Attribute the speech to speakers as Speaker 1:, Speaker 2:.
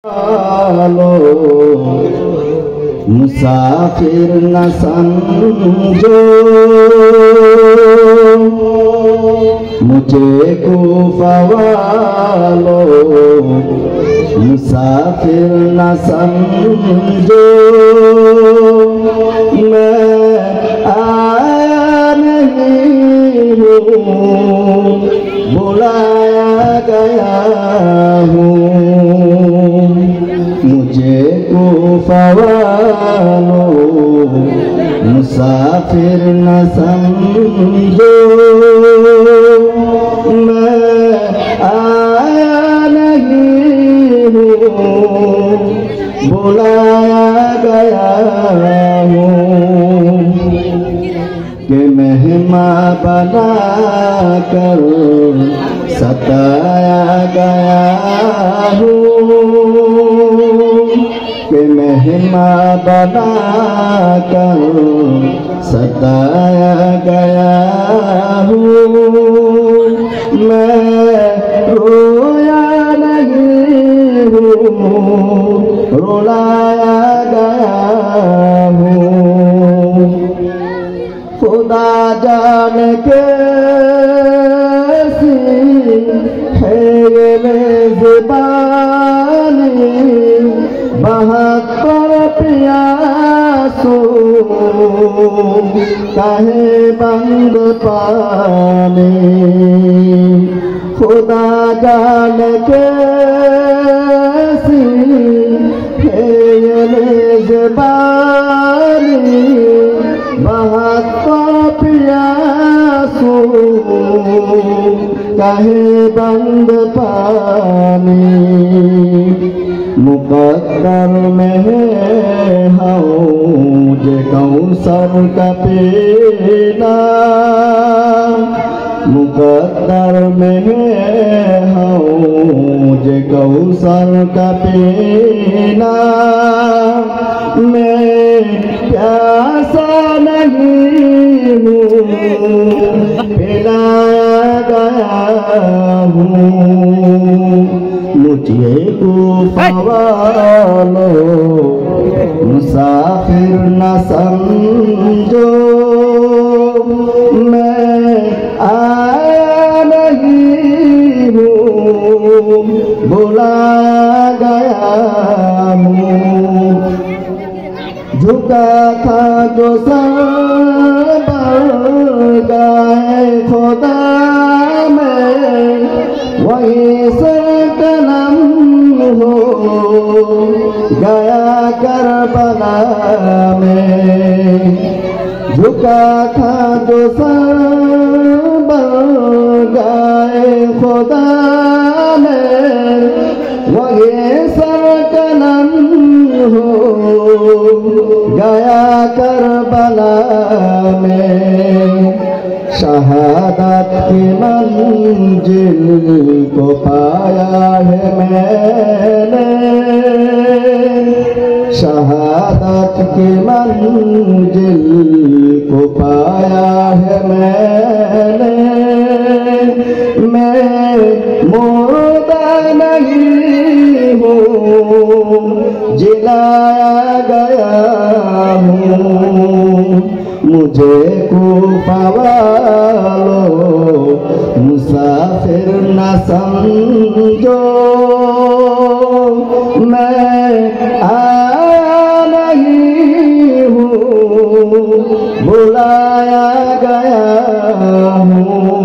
Speaker 1: लो मुसाफिर न समझो मुझे खूफा वालो मुसाफिर न समझो मैं आया नहीं हूँ बुलाया गया हूँ मुझे खूफा वालो मुसाफिर न समझो मैं आया नहीं हूँ बुलाया गया हूँ कि मेहमान बना कर सताया गया हूँ कि मेहमान बना कर सताया गया हूँ मैं रोया नहीं हूँ रुलाया गया हूँ खुदा जाने कैसी है ये मेज़बानी बहत्तर प्यासों काहे बंद पानी खुदा जाने कैसी है ये मेज़बानी बहत्तर प्यासों काहे बंद पानी मुकद्दर में है हौज कौसर का पीना मुकद्दर में है हौज कौसर का पीना मैं प्यासा नहीं हूँ पिलाया गया हूँ मुझे खूफा वालो मुसाफिर न समझो मैं आया नहीं हूँ बुलाया गया हूँ झुका था जो सर गाए खुदा में वहीं से कलम हो गया करबला में झुका था जो सर गाए खुदा में वहीं सर कलम हो गया करबला में शहादत की मंजिल को पाया है मैंने शहादत की मंजिल को पाया है मैंने मैं मुर्दा नहीं हूँ जिलाया गया हूँ मुझे खूफा वालो मुसाफिर न समझो मैं आया नहीं हूँ बुलाया गया हूँ।